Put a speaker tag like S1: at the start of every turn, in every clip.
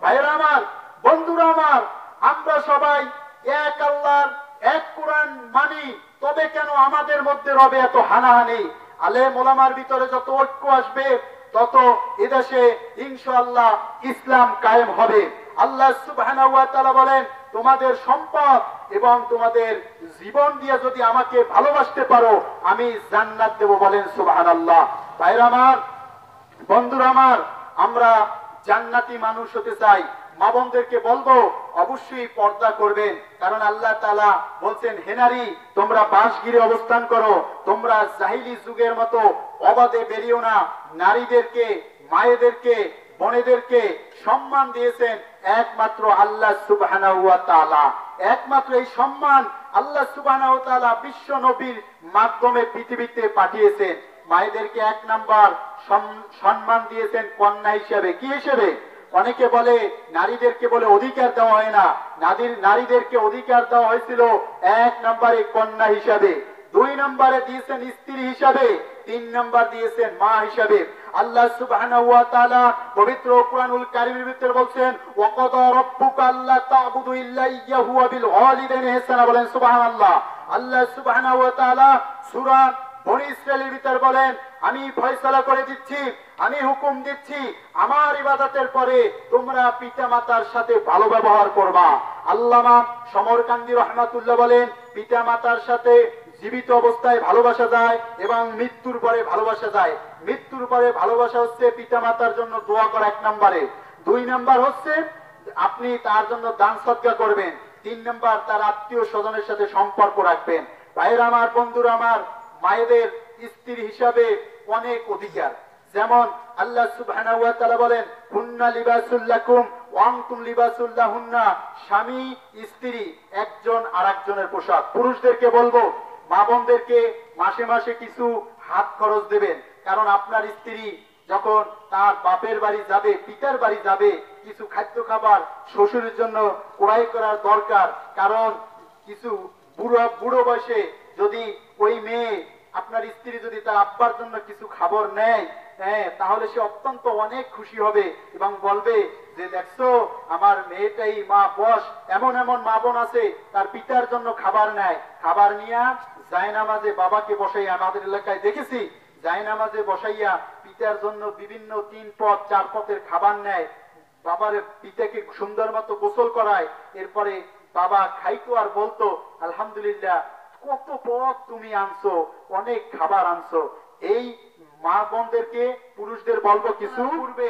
S1: ভাইরা আমার, বন্ধুরা আমার, আমরা সবাই এক আল্লাহর এক কোরআন মানি, তবে কেন আমাদের মধ্যে রবে এত হানাহানি? আলেম ওলামার ভিতরে যত ঐক্য আসবে তত এদেশে ইনশাআল্লাহ ইসলাম কায়েম হবে। আল্লাহ সুবহানাহু ওয়া তাআলা বলেন, তোমাদের সম্পদ এবং তোমাদের জীবন দিয়ে যদি আমাকে ভালোবাসতে পারো আমি জান্নাত দেব। বলেন সুবহানাল্লাহ। ভাইরা আমার, বন্ধুরা আমার, আমরা জান্নাতি মানুষ হতে চাই। মা বোনদেরকে বলবো অবশ্যই পর্দা করবেন, কারণ আল্লাহ তাআলা বলছেন, হে নারী তোমরা বাসগৃহে অবস্থান করো, তোমরা জাহিলি যুগের মতো অবাধে বেরিও না। নারীদেরকে, মায়েদেরকে, বোনেদেরকে সম্মান দিয়েছেন একমাত্র আল্লাহ সুবহানাহু ওয়া তাআলা। একমাত্র এই সম্মান আল্লাহ সুবহানাহু ওয়া তাআলা বিশ্ব নবীর মাধ্যমে পৃথিবীতে পাঠিয়েছেন। মায়েদেরকে এক নাম্বার সম্মান দিয়েছেন কন্যা হিসেবে। কি হিসেবে? অনেকে বলে নারীদেরকে বলে অধিকার দেওয়া হয় না, নারীদেরকে অধিকার দেওয়া হয়েছিল এক নম্বরে কন্যা হিসাবে, দুই নম্বরে দিয়েছেন স্ত্রী হিসাবে, তিন নম্বর দিয়েছেন মা হিসাবে। আল্লাহ সুবহানাহু ওয়া তাআলা পবিত্র কুরআনুল কারীমের ভিতরে বলছেন, ওয়াকাদা রাব্বুকা আল্লা তা'বুদু ইল্লা ইয়্যাহু ওয়া বিল ওয়ালিদাইনি ইহসানা। বলেন সুবহানাল্লাহ। আল্লাহ সুবহানাহু ওয়া তাআলা সূরা বনী ইসরাঈলের ভিতরে বলেন, আমি ফয়সালা করে দিচ্ছি, আমি হুকুম দিচ্ছি, আমার ইবাদতের পরে তোমরা পিতা মাতার সাথে ভালো ব্যবহার করবা। আল্লামা সমরকান্দি রহমাতুল্লাহ বলেন, পিতা মাতার সাথে জীবিত অবস্থায় ভালোবাসা যায় এবং মৃত্যুর পরে ভালোবাসা যায়। মৃত্যুর পরে ভালোবাসা হচ্ছে পিতা মাতার জন্য দোয়া করা এক নম্বরে, দুই নম্বর হচ্ছে আপনি তার জন্য দান সদকা করবেন, তিন নম্বর তার আত্মীয় স্বজনের সাথে সম্পর্ক রাখবেন। ভাইরা আমার, বন্ধুরা আমার, মায়েদের স্ত্রী হিসাবে অনেক অধিকার। যেমন আল্লাহ সুবহানাহু ওয়া তাআলা বলেন, হুন্না লিবাসুল লাকুম ওয়া আনতুম লিবাসুল লাহুন্না। স্বামী স্ত্রী একজন আরেকজনের পোশাক। পুরুষদেরকে বলবো, মা বোনদেরকে মাসে মাসে কিছু হাত খরচ দেবেন, কারণ আপনার স্ত্রী যখন তার বাপের বাড়ি যাবে, পিতার বাড়ি যাবে, কিছু খাদ্য খাবার শ্বশুরের জন্য ক্রয় করার দরকার। কারণ কিছু বুড়ো বয়সে যদি ওই মেয়ে, আপনার স্ত্রী যদি তার আব্বার জন্য কিছু খাবার নেয়, তাহলে সে অত্যন্ত অনেক খুশি হবে এবং বলবে যে দেখছো আমার মেয়েটাই মা বস। এমন এমন মা বোন আছে তার পিতার জন্য খাবার নেয়, খাবার নিয়ে জায়নামাজে বাবাকে বসাই, আমাদের এলাকায় দেখেছি, জায়নামাজে বসাইয়া পিতার জন্য বিভিন্ন 3 পদ 4 পদের খাবার নেয়, বাবার পিতাকে সুন্দর মতো গোসল করায়, এরপরে বাবা খাইতো আর বলতো, আলহামদুলিল্লাহ কত পদ তুমি আনছো, অনেক খাবার আনছো। এই মা বোনদেরকে পুরুষদের বলবো কিছু। পূর্বে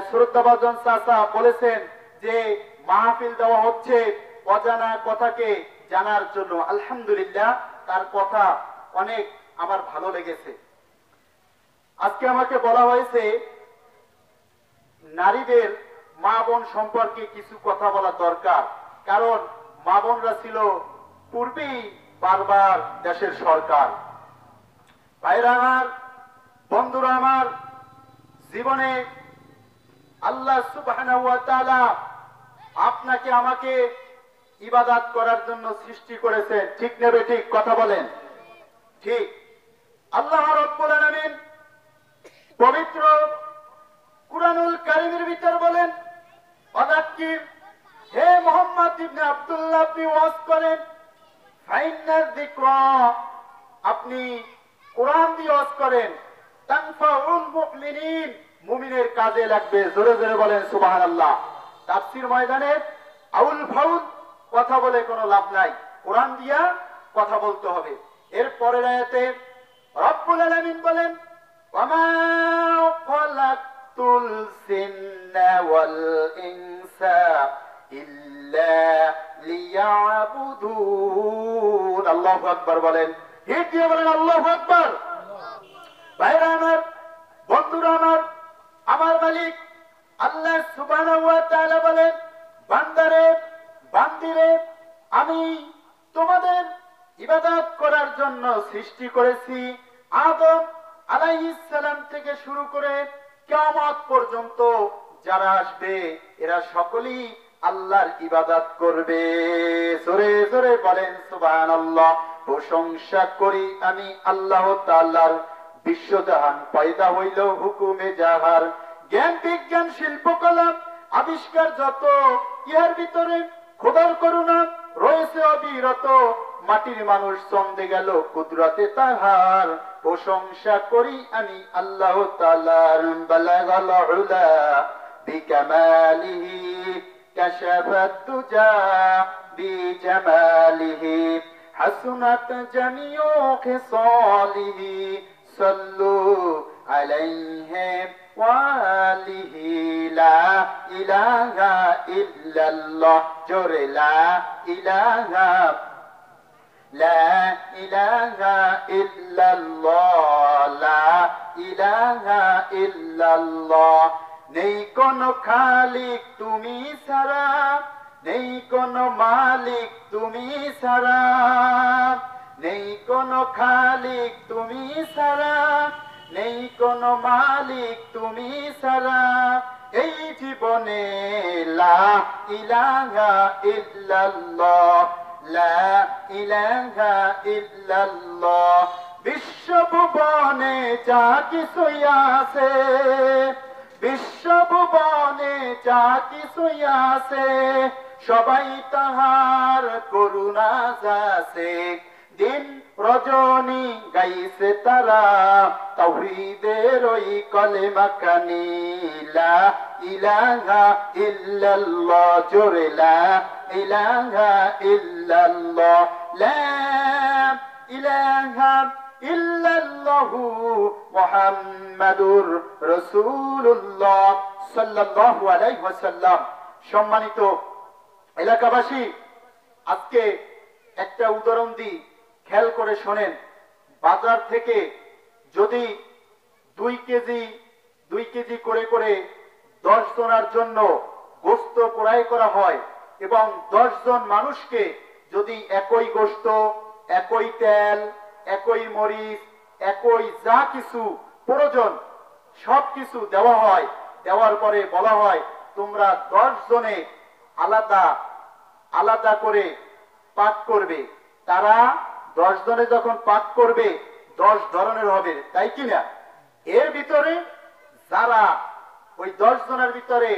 S1: শ্রদ্ধাভাজন চাচা বলেছেন যে মাহফিল দেওয়া হচ্ছে অজানা কথাকে জানার জন্য। আলহামদুলিল্লাহ, তার কথা অনেক আমার ভালো লেগেছে। আজকে আমাকে বলা হয়েছে নারীদের মা বোন সম্পর্কে কিছু কথা বলা দরকার, কারণ মা বোনরা ছিল পূর্বেই বারবার দেশের সরকার। ভাইরা আমার, বন্ধুরা আমার, জীবনে আল্লাহ সুবহানাহু ওয়া তাআলা আপনাকে আমাকে ইবাদত করার জন্য সৃষ্টি করেছেন। ঠিক নেবে ঠিক কথা বলেন? ঠিক। আল্লাহ রাব্বুল আলামিন পবিত্র কুরআনুল কারীমের ভিতর বলেন, ওয়াযাক্কির, হে মুহাম্মদ ইবনে আব্দুল্লাহ আপনি ওয়াজ করেন, ফাইন্নায যিকরা, আপনি কোরআন দিয়ে ওয়াজ করেন, তানফাউল মুমিনিন, মুমিনের কাজে লাগবে। জোরে জোরে বলেন সুবহানাল্লাহ। তাফসীর ময়দানে আউল ফাউল কথা বলে কোনো লাভ নাই, কোরআন দিয়া কথা বলতে হবে। এর পরের আয়াতে রব্বুল আলামিন বলেন, ওয়ামা খালাকতুল জিন্না ওয়াল ইনসা ইল্লা লিয়াবুদুন। আল্লাহু আকবার বলেন, ঠিক দিয়ে বলেন আল্লাহু আকবার। ভাইরা আমার, বন্ধুরা আমার, আমার মালিক আল্লাহ সুবহানাহু ওয়া তাআলা বলেন, বান্দারে বান্দিরে আমি তোমাদের ইবাদত করার জন্য সৃষ্টি করেছি। আদম আলাইহিস সালাম থেকে শুরু করে কিয়ামত পর্যন্ত যারা আসবে এরা সকলেই আল্লাহর ইবাদত করবে। জোরে জোরে বলেন সুবহানাল্লাহ। প্রশংসা করি আমি আল্লাহ তাআলার, বিশ্বজাহান পয়দা হইল হুকুমে যাহার, জ্ঞান বিজ্ঞান শিল্পকলা আবিষ্কার যত, ইহার ভিতরে খোদার করুণা রয়েছে অবিরত। মাটির মানুষ চমকে গেল কুদরতে তাহার, প্রশংসা করি আমি আল্লাহ তাআলার। বালাগাল উলা বিকামালিহি কাশাফাত তুজা বিজামালিহি হাসনাত জামিউ খিসালিহি সাল্লু আলাইহি ওয়া আলিহি। লা ইলাহা ইল্লাল্লাহ, জোরে লা ইলাহা, লা ইলাহা ইল্লাল্লাহ, লা ইলাহা ইল্লাল্লাহ। নেই কোন খালিক তুমি ছাড়া, নেই কোন মালিক তুমি ছাড়া, নেই কোন খালিক তুমি ছাড়া, নেই কোন মালিক তুমি ছাড়া। এই জীবনে লা ইলাহা ইল্লাল্লাহ, লা ইলাহা ইল্লাল্লাহ। বিশ্বভুবনে যা কিছুই আছে, বিশ্বভুবনে যা কিছুই আছে, সবাই তাহার করুণা যাছে। দিন রজনী গাইছে তারা তাওহীদের ওই কলেমা খানি। লা ইলাহা ইল্লাল্লাহ, জোরে লা ইলাহা ইল্লাল্লাহ, লা ইলাহা ইল্লাল্লাহু মুহাম্মাদুর রাসূলুল্লাহ সাল্লাল্লাহু আলাইহি ওয়াসাল্লাম। সম্মানিত এলাকাবাসী, আজকে একটা উদাহরণ দিই, খেয়াল করে শোনেন। বাজার থেকে যদি 2 কেজি করে করে 10 জনের জন্য গোশত ক্রয় করা হয় এবং 10 জন মানুষকে যদি একই গোশত, একই তেল, একই মরিচ, একই যা কিছু প্রয়োজন সব কিছু দেওয়া হয়, দেওয়ার পরে বলা হয় তোমরা 10 জনে আলাদা আলাদা করে পাক করবে, তারা 10 জনে যখন পাক করবে 10 ধরনের হবে, তাই কিনা? এর ভিতরে যারা ওই 10 জনের ভিতরে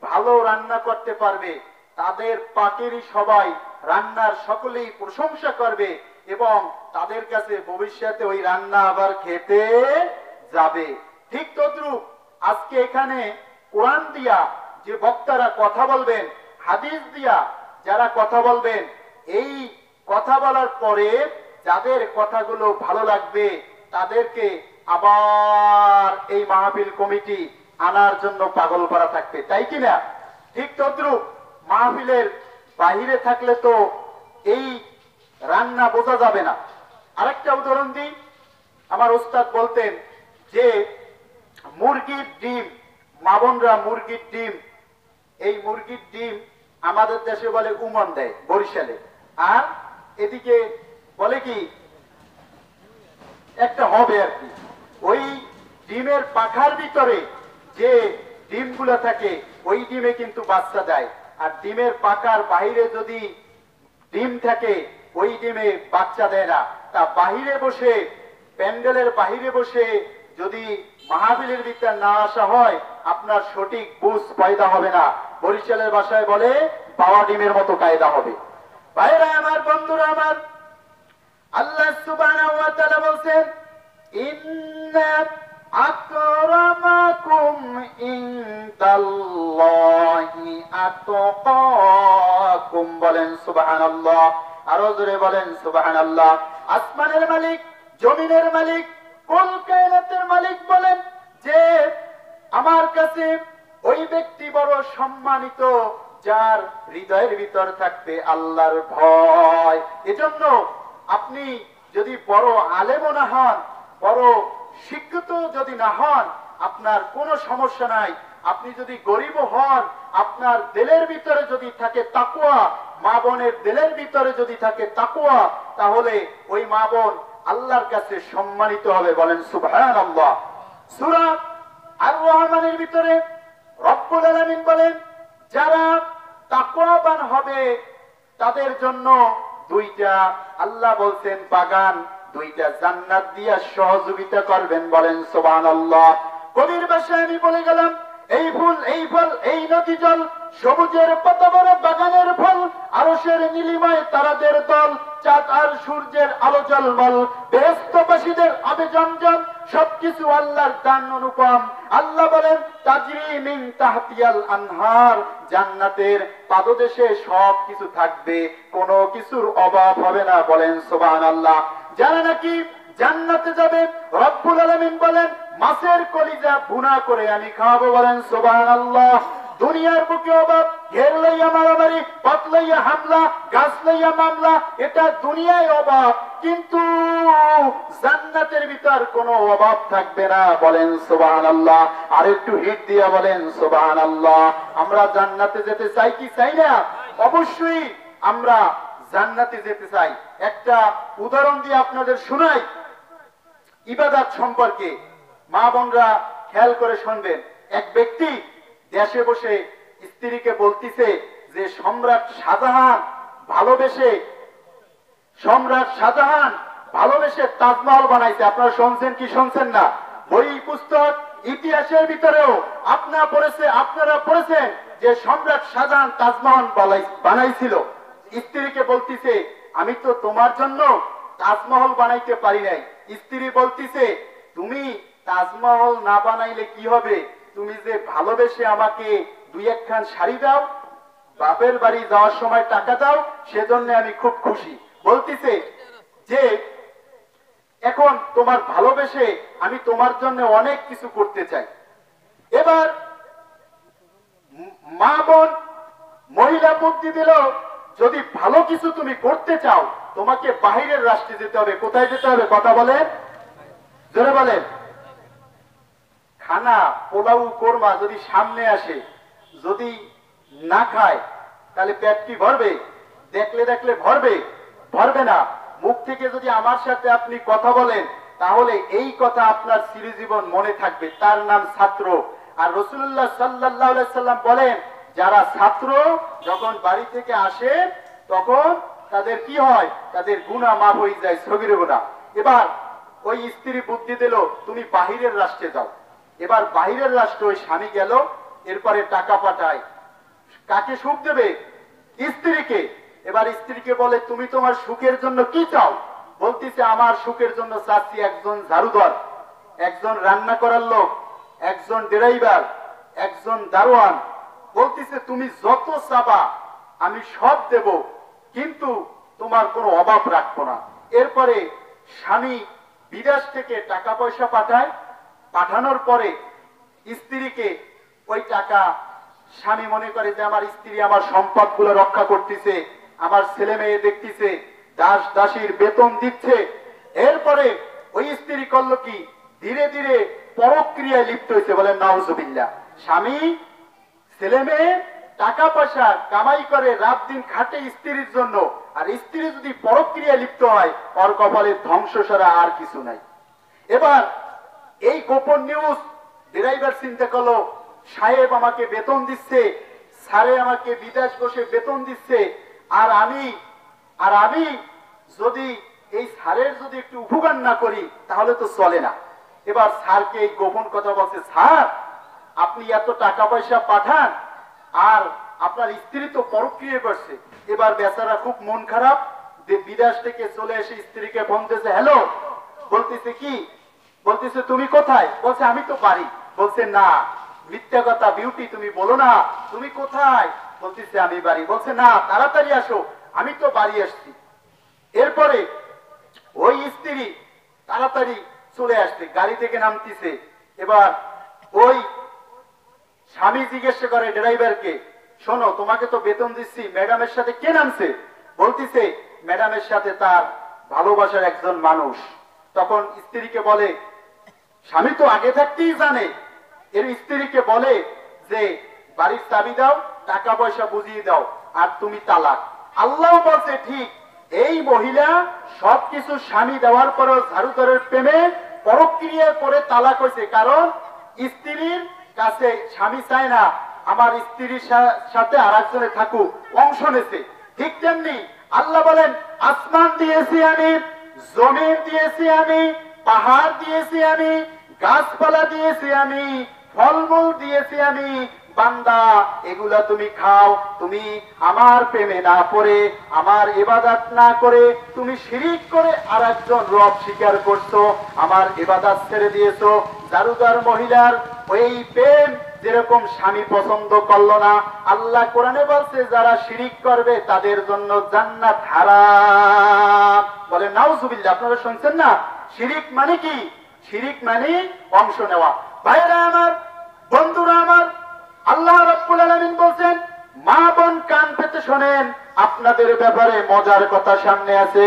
S1: ভালো রান্না করতে পারবে তাদের পাকেরই সবাই রান্নার সকলেই প্রশংসা করবে এবং তাদের কাছে ভবিষ্যতে ওই রান্না আবার খেতে যাবে। ঠিক তদ্রূপ আজকে এখানে কোরআন দিয়া যে বক্তারা কথা বলবেন, হাদিস দিয়া যারা কথা বলবেন, এই কথা বলার পরে যাদের কথাগুলো ভালো লাগবে তাদেরকে আবার এই মাহফিল কমিটি আনার জন্য পাগল করা থাকবে, তাই কিনা? ঠিক তদ্রূপ মাহফিলের বাহিরে থাকলে তো এই রান্না বোঝা যাবে না। আরেকটা উদাহরণ দিই, আমার ওস্তাদ বলতেন যে মুরগির ডিম, মা বোনরা মুরগির ডিম, এই মুরগির ডিম আমাদের দেশে বলে উমন দেয় বরিশালে, আর এদিকে বলে কি একটা হবে আর কি। ওই ডিমের পাখার ভিতরে যে ডিমগুলো থাকে ওই ডিমে কিন্তু বাচ্চা দেয়, আর ডিমের পাখার বাইরে যদি ডিম থাকে ওই ডিমে বাচ্চা দেয় না। তা বাহিরে বসে, প্যান্ডেলের বাহিরে বসে যদি মাহফিলের ভিতর না আসা হয় আপনার সঠিক বুঝ পয়দা হবে না। বরিশালের ভাষায় বলে বাবা ডিমের মতো কায়দা হবে। ভাইরা আমার, বন্ধুরা আমার, আল্লাহ সুবহানাহু ওয়া তাআলা বলেন ইন্না আকরামাকুম ইনদাল্লাহি আতকাকুম, বলেন সুবহানাল্লাহ, আরো জোরে বলেন সুবহানাল্লাহ। আসমানের মালিক, জমিনের মালিক, কুল কায়নাতের মালিক বলেন যে আমার কাছে ওই ব্যক্তি বড় সম্মানিত যার হৃদয়ের ভিতর থাকবে আল্লাহর ভয়। এজন্য আপনি যদি বড় আলেমও না হন, বড় শিক্ষিত যদি না হন, আপনার কোনো সমস্যা নাই। আপনি যদি গরিব হন, আপনার দিলের ভিতরে যদি থাকে তাকওয়া, মা বোনের দিলের ভিতরে যদি থাকে তাকওয়া, তাহলে ওই মা বোন আল্লাহর কাছে সম্মানিত হবে, বলেন সুবহানাল্লাহ। সূরা আর রহমানের ভিতরে রব্বুল আলামিন বলেন যারা তাকওয়াবান হবে তাদের জন্য 2টা, আল্লাহ বলছেন বাগান, 2টা জান্নাত দিয়া সহযোগিতা করবেন, বলেন সুবহানাল্লাহ। কবির ভাষায় আমি বলে গেলাম এই ফুল, এই ফল, এই নদী জল, সবুজের কত বড় বাগানের ফল, আরশের নীলিমায় তারাদের দল, চাঁদ আর সূর্যের আলো জলমল, বেহেশতবাসীদের আবে জমজম, সবকিছু আল্লাহর দান অনুপম। আল্লাহ বলেন তাজরি মিন তাহতিয়াল আনহার, জান্নাতের পাদদেশে সবকিছু থাকবে, কোনো কিছুর অভাব হবে না। বলেন সুবহানাল্লাহ। যারা নাকি জান্নাতে যাবে, রব্বুল আলামিন বলেন মাছের কলিজা ভুনা করে আমি খাওয়াবো। বলেন সুবহানাল্লাহ। দুনিয়ার বুকে অভাব, ঘের লইয়া মারামারি, পথ লইয়া হামলা, গাছ লইয়া মামলা, এটা দুনিয়ায় অভাব, কিন্তু জান্নাতের ভিতর কোনো অভাব থাকবে না। বলেন সুবহানাল্লাহ। আর একটু হিট দিয়া বলেন সুবহানাল্লাহ। আমরা জান্নাতে যেতে চাই কি চাই না? অবশ্যই আমরা জান্নাতে যেতে চাই। একটা উদাহরণ দিয়ে আপনাদের শোনাই ইবাদত সম্পর্কে। মা বোনরা খেয়াল করে শুনবেন। এক ব্যক্তি দেশে বসে স্ত্রীকে বলতিছে যে সম্রাট শাহজাহান ভালোবেসে তাজমহল বানাইছে। আপনারা শুনছেন কি শুনছেন না? বই পুস্তক ইতিহাসের ভিতরেও আপনারা পড়েছেন যে সম্রাট শাহজাহান তাজমহল বানাইছিল। স্ত্রীকে বলতিছে আমি তো তোমার জন্য তাজমহল বানাইতে পারি নাই। স্ত্রী বলতিছে তুমি তাজমহল না বানাইলে কি হবে? তুমি যে ভালোবেসে আমাকে দুই একখান শাড়ি দাও, বাপের বাড়ি যাওয়ার সময় টাকা দাও, সেজন্য আমি খুব খুশি। বলতিছে যে এখন তোমার ভালোবেসে আমি তোমার জন্য অনেক কিছু করতে চাই। এবার মা বোন মহিলা বুদ্ধি দিল, যদি ভালো কিছু তুমি করতে চাও তোমাকে বাহিরের রাষ্ট্রে যেতে হবে। কোথায় যেতে হবে? কথা বলেন, জোরে বলেন। খানা পোলাও কোরমা যদি সামনে আসে, যদি না খায় তাহলে পেট কি ভরবে? দেখলে দেখলে ভরবে না। মুখ থেকে যদি আমার সাথে আপনি কথা বলেন তাহলে এই কথা আপনার চিরজীবন মনে থাকবে। তার নাম ছাত্র। আর রাসূলুল্লাহ সাল্লাল্লাহু আলাইহি সাল্লাম বলেন যারা ছাত্র যখন বাড়ি থেকে আসে তখন তাদের কি হয়? তাদের গুনাহ মাফ হয়ে যায়, সগীর গুনাহ। এবার ওই স্ত্রী বুদ্ধি দিল তুমি বাহিরের রাষ্ট্রে যাও। এবার বাহিরের রাষ্ট্রে ওই স্বামী গেল, এরপরে টাকা পাঠায়। কাকে সুখ দেবে? স্ত্রীকে। এবার স্ত্রীকে বলে তুমি তোমার সুখের জন্য কি চাও? বলতেছে আমার সুখের জন্য চাচ্ছি একজন ঝাড়ুদার, একজন রান্না করার লোক, একজন ড্রাইভার, একজন দারোয়ান। বলতেছে তুমি যত চাবা আমি সব দেব, কিন্তু তোমার কোনো অভাব রাখবো না। এরপরে স্বামী বিদেশ থেকে টাকা পয়সা পাঠায়। পাঠানোর পরে স্ত্রীকে ওই টাকা স্বামী মনে করে যে আমার স্ত্রী আমার সম্পদগুলো রক্ষা করতেছে, আমার ছেলে মেয়ে দেখতেছে, দাস দাসীর বেতন দিচ্ছে। এরপরে ওই স্ত্রী করলো কি? ধীরে ধীরে পরক্রিয়ায় লিপ্ত হয়েছে। বলেন নাউজুবিল্লাহ। স্বামী ছেলে মেয়ে টাকা পয়সা কামাই করে রাত দিন খাটে স্ত্রীর জন্য, আর স্ত্রী যদি পরক্রিয়ায় লিপ্ত হয় ওর কপালে ধ্বংস ছাড়া আর কিছু নাই। এবার এই গোপন নিউজ ড্রাইভার চিন্তা করলো সাহেব আমাকে বেতন দিচ্ছে, স্যারে আমাকে বিদেশ বসে বেতন দিচ্ছে, আর আমি যদি এই স্যারের যদি একটু উপকার না করি তাহলে তো চলে না। এবার স্যারকে এই গোপন কথা বলছে, স্যার আপনি এত টাকা পয়সা পাঠান আর আপনার স্ত্রী তো পরক্রিয়া করছে। এবার বেচারা খুব মন খারাপ, যে বিদেশ থেকে চলে এসে স্ত্রীকে বলতেছে হ্যালো। বলতেছে কি? বলতেছে তুমি কোথায়? বলছে আমি তো বাড়ি। বলছে না মিথ্যা কথা বিউটি, তুমি বলো না তুমি কোথায়? বলতেছে আমি বাড়ি। বলছে না তাড়াতাড়ি আসো, আমি তো বাড়ি আসছি। এরপরে ওই স্ত্রী তাড়াতাড়ি চলে আসছে, গাড়ি থেকে নামতেছে। এবার ওই স্বামী জিজ্ঞেস করে ড্রাইভারকে, শোনো তোমাকে তো বেতন দিচ্ছি, ম্যাডামের সাথে কে নামছে? বলতেছে ম্যাডামের সাথে তার ভালোবাসার একজন মানুষ। তখন স্ত্রীকে বলে, স্বামী তো আগে থাকতেই জানে। এর স্ত্রীকে বলে যে বাড়ির চাবি দাও, টাকা পয়সা বুঝিয়ে দাও, আর তুমি তালাক। আল্লাহ বলছে ঠিক এই মহিলা সবকিছু স্বামী দেওয়ার পরেও ঝাড়ুদারের প্রেমে পরক্রিয়া করে তালাক হয়েছে। কারণ স্ত্রীর কাছে স্বামী চায় না আমার স্ত্রীর সাথে আর একজনে থাকুক, অংশ নেছে। ঠিক তেমনি আল্লাহ বলেন আসমান দিয়েছি আমি, জমিন দিয়েছি আমি, পাহাড় দিয়েছি আমি, গাছপালা দিয়েছি আমি, ফলমূল দিয়েছি আমি, বান্দা এগুলা তুমি খাও। তুমি আমার প্রেমে না পড়ে, আমার ইবাদত না করে তুমি শিরিক করে আরেকজন রব স্বীকার করছো, আমার ইবাদত ছেড়ে দিয়েছো। দারুদার মহিলার ওই প্রেম যেরকম স্বামী পছন্দ করলো না, আল্লাহ কোরআনে বলছে যারা শিরিক করবে তাদের জন্য জান্নাত হারাম। বলে নাউজুবিল্লাহ। আপনারা শুনছেন না? শিরিক মানে কি? শিরিক মানে অংশ নেওয়া। ভাইরা আমার, বন্ধুরা আমার, আল্লাহ রাব্বুল আলামিন বলছেন, মা বোন কান পেতে শোনেন, আপনাদের ব্যাপারে মজার কথা সামনে আছে।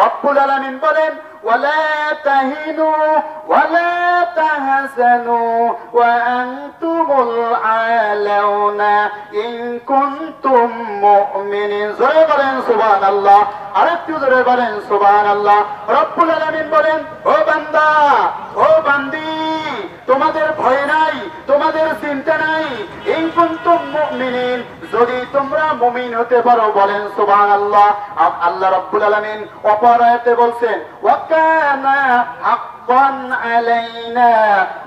S1: রব্বুল আলামিন বলেন, ওয়ালা তাহিনু ওয়ালা তাহজানু ওয়া আনতুমুল আলাউনা ইন কুনতুম মুমিনিন। জোরে বলেন সুবহানাল্লাহ। আরেকটু জোরে বলেন সুবহানাল্লাহ। রব্বুল আলামিন বলেন, ও বান্দা, ও বান্দি, তোমাদের ভয় নাই, তোমাদের চিন্তা নাই। ইন কুনতুম মুমিনিন, যদি তোমরা মুমিন হতে পারো। বলেন সুবহানাল্লাহ। আল্লাহ রাব্বুল আলামিন অপর আয়াতে বলছেন, ওয়া কানা হাক্কান আলাইনা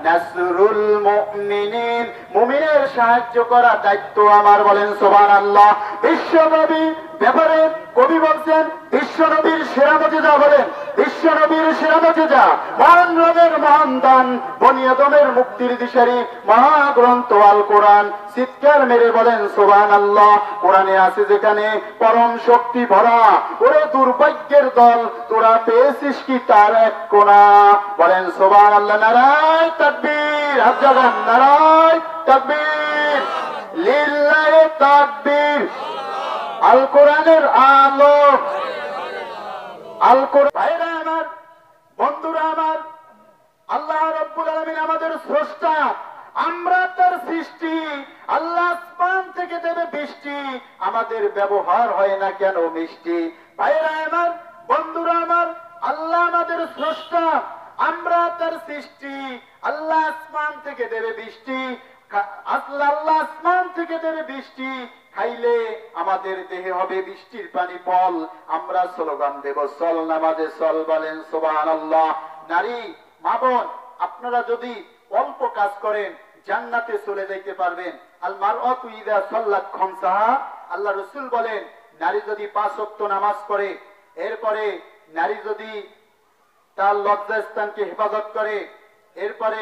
S1: নাসরুল মুমিনিন, মুমিনের সাহায্য করা দায়িত্ব আমার। বলেন সুবহানাল্লাহ। বিশ্বনবী ব্যাপারে কবি বলছেন, বিশ্বনবীর সেরা মর্যাদা। বলেন বিশ্বনবীর সেরা মর্যাদা, মহান রবের মহান দান, বনি আদমের মুক্তির দিশারি মহাগ্রন্থ আল কোরআন। চিৎকার মেরে বলেন সুবহানাল্লাহ। কোরআনে আছে যেখানে পরম শক্তি ভরা, ওরে দুর্ভাগ্যের দল, তোরা পেয়েছিস কি তার এক কোণা। বলেন সুবহানাল্লাহ। নারায়ে তাকবীর। হাত জাগান, নারায়ে তাকবীর, লিল্লাহি তাকবীর। আল কোরআনের আলো, আল কোরআন। ভাইরা আমার, বন্ধুরা আমার, আল্লাহ রাব্বুল আলামিন আমাদের স্রষ্টা, আমরা তার সৃষ্টি। আল্লাহ আসমান থেকে দেবে বৃষ্টি, আমাদের ব্যবহার হয় না কেন মিষ্টি। ভাইরা আমার, বন্ধুরা আমার, আল্লাহ আমাদের স্রষ্টা, আমরা তার সৃষ্টি। আল্লাহ আসমান থেকে দেবে বৃষ্টি, আল্লাহ আসমান থেকে দেবে বৃষ্টি, খাইলে আমাদের দেহে হবে বৃষ্টির পানি ফল। আমরা স্লোগান দেব, চল নামাজে চল। বলেন সুবহানাল্লাহ। নারী মা বোন, আপনারা যদি অল্প কাজ করেন জান্নাতে চলে যাইতে পারবেন। আল মারআতু ইযা সাল্লাত খামসাহা, আল্লাহ রাসূল বলেন, নারী যদি 5 ওয়াক্ত নামাজ পড়ে, এরপরে নারী যদি তার লজ্জাস্থানকে হেফাজত করে, এরপরে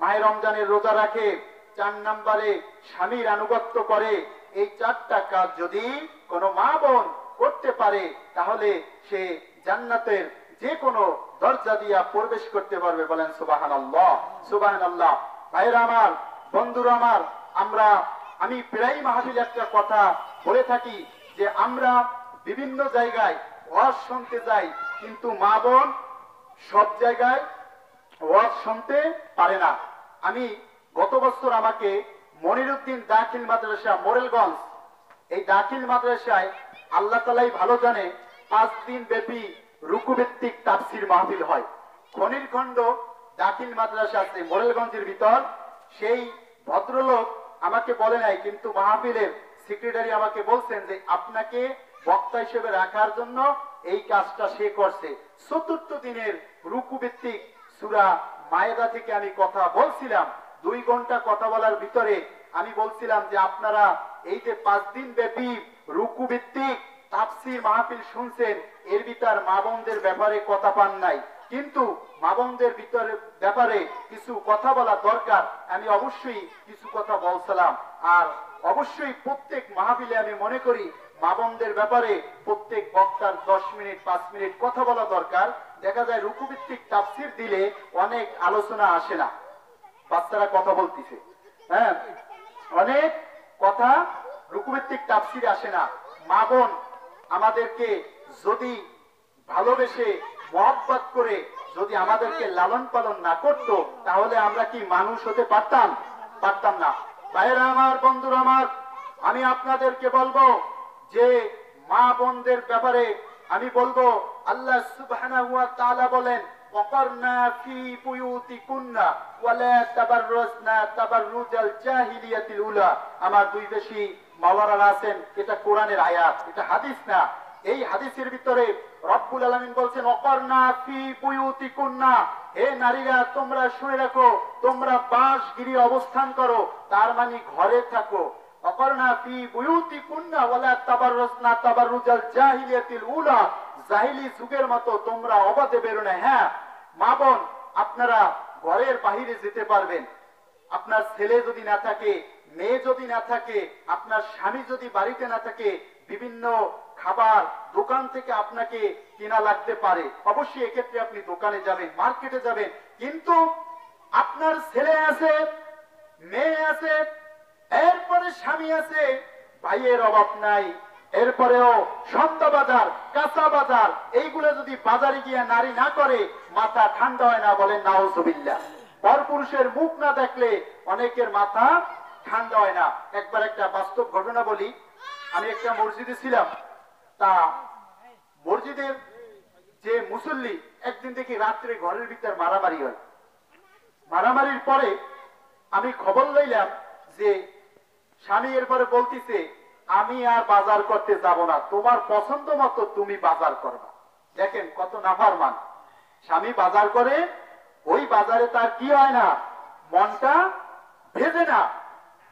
S1: মাহে রমজানের রোজা রাখে, 4 নম্বরে স্বামীর আনুগত্য করে, এই 4টা কাজ যদি কোনো মা বোন করতে পারে, তাহলে সে জান্নাতের যে কোনো দরজা দিয়া প্রবেশ করতে পারবে। বলেন সুবহানাল্লাহ, সুবহানাল্লাহ। ভাইরা আমার, বন্ধুরা আমার, আমি প্রায় মাহফিলে একটা কথা বলে থাকি যে আমরা বিভিন্ন জায়গায় ওয়াজ শুনতে যাই, কিন্তু মা বোন সব জায়গায় ওয়াজ শুনতে পারে না। আমি গত বছর আমাকে মনিরউদ্দিন দাখিল মাদ্রাসা মোরেলগঞ্জ, এই দাখিল মাদ্রাসায় আল্লাহ তাআলাই ভালো জানে 5 দিন ব্যাপী রুকুভিত্তিক তাফসীর মাহফিল হয়। খনিরখণ্ড দাখিল মাদ্রাসা আছে মোরেলগঞ্জের ভিতর। সেই ভদ্রলোক আমাকে বলে নাই, কিন্তু মাহফিলের সেক্রেটারি আমাকে বলছেন যে আপনাকে বক্তা হিসেবে রাখার জন্য এই কাজটা সে করছে। 4th দিনের রুকুভিত্তিক সূরা মায়েদা থেকে আমি কথা বলছিলাম। 2 ঘন্টা কথা বলার ভিতরে আমি বলছিলাম যে আপনারা এই যে 5 দিন ব্যাপী রুকুভিত্তিক তাফসীর মাহফিল শুনছেন, এর ভিতর মা বোনদের ব্যাপারে কথা পান নাই, কিন্তু মা বোনদের ভিতরে ব্যাপারে কিছু কথা বলা দরকার। আমি অবশ্যই কিছু কথা বলছিলাম। আর অবশ্যই প্রত্যেক মাহফিলে আমি মনে করি মা বোনদের ব্যাপারে প্রত্যেক বক্তার 10 মিনিট 5 মিনিট কথা বলা দরকার। দেখা যায় রুকুভিত্তিক তাফসীর দিলে অনেক আলোচনা আসে না, বাচ্চারা কথা বলতেছে, হ্যাঁ, অনেক কথা রুকুভিত্তিক তাফসীর আসে না। মা বোন আমাদেরকে যদি ভালোবেসে মহব্বত করে যদি আমাদেরকে লালন পালন না করতো, তাহলে আমরা কি মানুষ হতে পারতাম? পারতাম না। ভাইরা আমার, বন্ধুরা আমার, আমি আপনাদেরকে বলবো যে মা বোনদের ব্যাপারে আমি বলবো, আল্লাহ সুবহানাহু ওয়া তাআলা বলেন, ওয়াকারনা ফি বুয়ুতিকুন্না ওয়ালা তাবাররাজনা তাবাররুজাল জাহিলিয়াতিল উলা। আমার 2 বেশি মাওলানা আছেন, এটা কোরআনের আয়াত, এটা হাদিস না। এই হাদিসের ভিতরে রব্বুল আলামিন বলছেন অকরনা ফি বুয়ুতিকুন্না, হে নারীরা তোমরা শুনে রাখো, তোমরা বাসগৃহে অবস্থান করো, তার মানে ঘরে থাকো। অকরনা ফি বুয়ুতিকুন্না ওয়ালা তাবাররাজনা তাবাররুজাল জাহিলিয়াতিল উলা, জাহিলি যুগের মতো তোমরা অবাধে বেরো না। হ্যাঁ মা বোন, আপনারা ঘরের বাহিরে যেতে পারবেন। আপনার ছেলে যদি না থাকে, মেয়ে যদি না থাকে, আপনার স্বামী যদি বাড়িতে না থাকে, বিভিন্ন খাবার দোকান থেকে আপনাকে কেনা লাগতে পারে, অবশ্যই এক্ষেত্রে আপনি দোকানে যাবেন, মার্কেটে যাবেন। কিন্তু আপনার ছেলে আছে, মেয়ে আছে, এরপরে স্বামী আছে, ভাইয়ের অভাব নাই, এরপরেও সন্ধ্যা বাজার, কাঁচা বাজার, এইগুলো যদি বাজারে গিয়ে নারী না করে, মাথা ঠান্ডা হয় না, বলেন নাউজুবিল্লাহ। পরপুরুষের মুখ না দেখলে অনেকের মাথা ঠান্ডা হয় না। একবার একটা বাস্তব ঘটনা বলি। আমি একটা মসজিদে ছিলাম, তা মসজিদের যে মুসল্লি, একদিন দেখি রাত্রে ঘরের ভিতর মারামারি হয়। মারামারির পরে আমি খবর লইলাম যে স্বামী এরপরে বলতিছে আমি আর বাজার করতে যাব না, তোমার পছন্দ মতো তুমি বাজার করবা। দেখেন কত নাফরমান। স্বামী বাজার করে, ওই বাজারে তার কি হয় না, মনটা ভেজে না।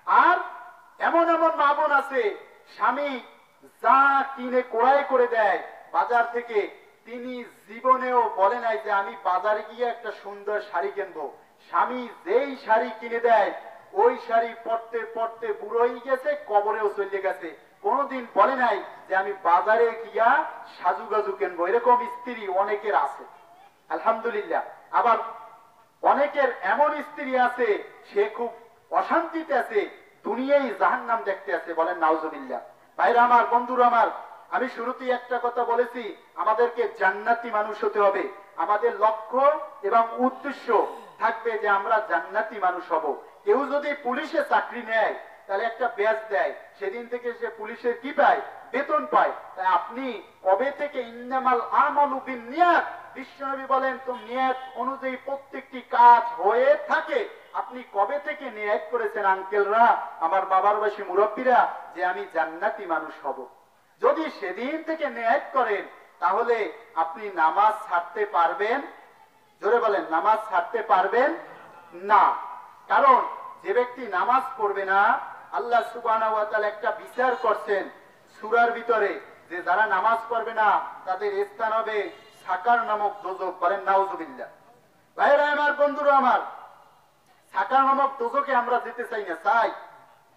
S1: আর এমন এমন মা বোন আছে, স্বামী যা কিনে ক্রয় করে দেয় বাজার থেকে, তিনি জীবনেও বলে নাই যে আমি বাজারে গিয়ে একটা সুন্দর শাড়ি কিনবো। স্বামী যেই শাড়ি কিনে দেয়, ওই শাড়ি পরতে পরতে বুড়ো হয়ে গেছে, কবরেও চলে গেছে, কোনোদিন বলে নাই যে আমি বাজারে গিয়া সাজুগাজু কিনবো। এরকম স্ত্রী অনেকের আছে, আলহামদুলিল্লাহ। আবার অনেকের এমন স্ত্রী আছে, সে খুব অশান্তিতে আছে, দুনিয়ায় জাহান্নাম দেখতে আছে, বলেন নাউজুবিল্লাহ। ভাইরা আমার, বন্ধুরা আমার, আমি শুরুতেই একটা কথা বলেছি, আমাদেরকে জান্নাতি মানুষ হতে হবে। আমাদের লক্ষ্য এবং উদ্দেশ্য থাকবে যে আমরা জান্নাতি মানুষ হব। কেউ যদি পুলিশে চাকরি নেয়, তাহলে একটা ব্যাজ দেয়, সেদিন থেকে সে পুলিশের কি পায়, বেতন পায়। তাই আপনি কবে থেকে ইন্নামাল আমালু বিন্নিয়াত, বিশ্বনবী বলেন তো নিয়ত অনুযায়ী প্রত্যেকটি কাজ হয়ে থাকে। আপনি কবে থেকে নিয়ত করেছেন আঙ্কেলরা, আমার বাবার বয়সী মুরব্বীরা, যে আমি জান্নাতি মানুষ হব? যদি সেদিন থেকে নিয়ত করেন, তাহলে আপনি নামাজ ছাড়তে পারবেন? জোরে বলেন, নামাজ ছাড়তে পারবেন না। কারণ যে ব্যক্তি নামাজ পড়বে না, আল্লাহ সুবহানাহু ওয়া তাআলা একটা বিচার করছেন সূরার ভিতরে, যে যারা নামাজ পড়বে না তাদের স্থান হবে সাকার নামক দোজখ, বলেন নাউজুবিল্লাহ। ভাইরা আমার, বন্ধুরা আমার, সাকার নামক দোজখে আমরা যেতে চাই না। চাই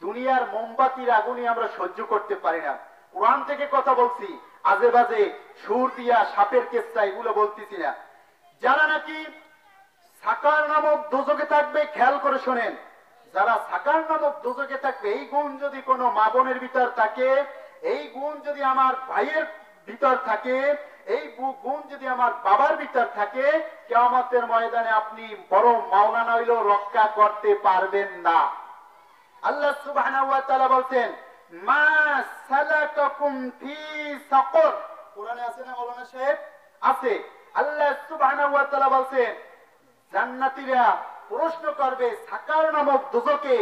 S1: দুনিয়ার মোমবাতির আগুনে আমরা সহ্য করতে পারি না। কোরআন থেকে কথা বলছি, আজে বাজে সুর দিয়া সাপের কেচ্ছা এগুলো বলতেছি না। যারা নাকি সাকার নামক দোজখে থাকবে, খেয়াল করে শোনেন, যারা সাকার নামক দোজখে থাকবে, এই গুণ যদি কোনো মা বোনের ভিতর থাকে, এই গুণ যদি আমার ভাইয়ের ভিতর থাকে, এই গুণ যদি আমার বাবার ভিতর থাকে, কিয়ামতের ময়দানে আপনি বড় মাওলানা হইলেও রক্ষা করতে পারবেন না। আল্লাহ সুবহানাহু ওয়া তাআলা বলছেন মা সালাকাকুম ফি সাকর, কোরআনে আছে না মাওলানা সাহেব? আছে। আল্লাহ সুবহানাহু ওয়া তাআলা বলছেন জান্নাতীরা প্রশ্ন করবে সাকার নামক দোজখে,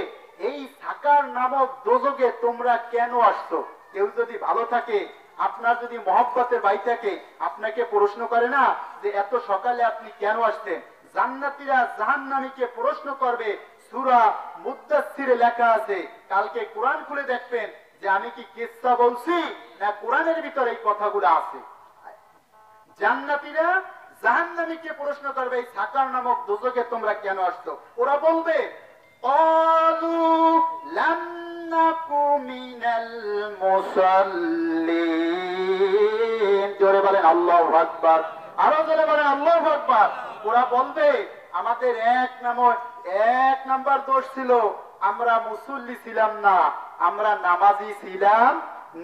S1: এই সাকার নামক দোজখে তোমরা কেন আসছো? কেউ যদি ভালো থাকে, আপনার যদি মহব্বতের ভাই থাকে, আপনাকে প্রশ্ন করে না যে এত সকালে আপনি কেন আসছেন? জান্নাতীরা জাহান্নামীকে প্রশ্ন করবে। সূরা মুদ্দাসসিরে লেখা আছে, কালকে কোরআন খুলে দেখবেন যে আমি কি কিসসা বলছি না কোরআনের ভিতরে এই কথাগুলো আছে। জান্নাতীরা জাহান্নামীকে প্রশ্ন করবে এই সাকার নামক দোজখে তোমরা কেন আসছো? ওরা বলবে ক্বালু লাম নাকু মিনাল মুসাল্লিন, জোরে বলেন আল্লাহু আকবার, আরো জোরে বলেন আল্লাহু আকবার। ওরা বলবে আমাদের এক নাম্বার দোষ ছিল, আমরা মুসল্লি ছিলাম না, আমরা নামাজি ছিলাম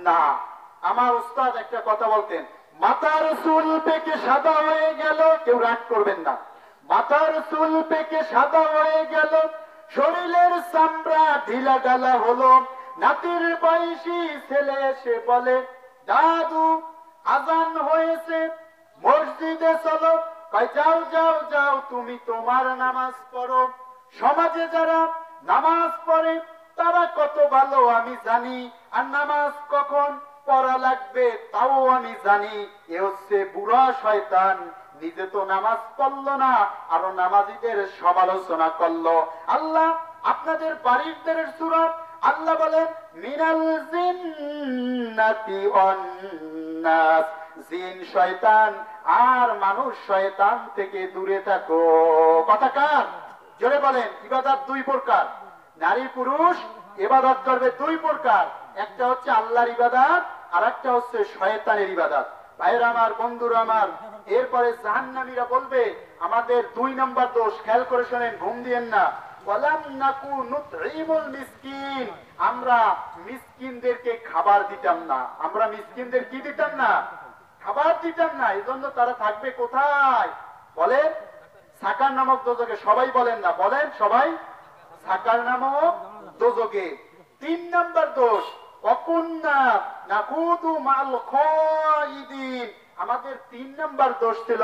S1: না। আমার উস্তাদ একটা কথা বলতেন, মাথার চুল পেকে সাদা হয়ে গেল, কেউ রাগ করবেন না, মাথার চুল পেকে সাদা হয়ে গেল, শরীরের চামড়া ঢিলা ঢালা হলো, নাতির বয়সী ছেলে এসে বলে দাদু আজান হয়েছে, মসজিদে চলো। যাও যাও যাও, তুমি তোমার নামাজ পড়ো। সমাজে যারা নামাজ পড়ে তারা কত ভালো আমি জানি, আর নামাজ কখন পড়া লাগবে তাও আমি জানি। এ হচ্ছে বুড়া শয়তান, নিজে তো নামাজ পড়লো না, আরো নামাজীদের সমালোচনা করলো। আল্লাহ আপনাদের বাড়ির সূরা আল্লাহ বলেন মিনাল জিন্নাতি ওয়ান নাস, জিন শয়তান আর মানুষ শয়তান থেকে দূরে থাকো। কথা কার? জোরে বলেন। ইবাদত দুই প্রকার, নারী পুরুষ ইবাদত করবে দুই প্রকার, একটা হচ্ছে আল্লাহর ইবাদত আর একটা হচ্ছে শয়তানের ইবাদত। ভাইরা আমার, বন্ধুরা আমার, এরপরে জাহান্নামীরা বলবে আমাদের দুই নাম্বার দোষ, খেয়াল করে শোনেন, ঘুম দিয়েন না। ওয়ালাম নাকু নুতঈমুল মিসকিন, আমরা মিসকিনদেরকে খাবার দিতাম না। আমরা মিসকিনদের কি দিতাম না? খাবার দিতাম না। এজন্য তারা থাকবে কোথায়? বলেন, সাকার নামক দোজকে। সবাই বলেন না, বলেন সবাই, সাকার নামক দোজকে। তিন নাম্বার দোষ, অকুন্না নাকুদু মাল খাইদিন, আমাদের তিন নাম্বার দোষ ছিল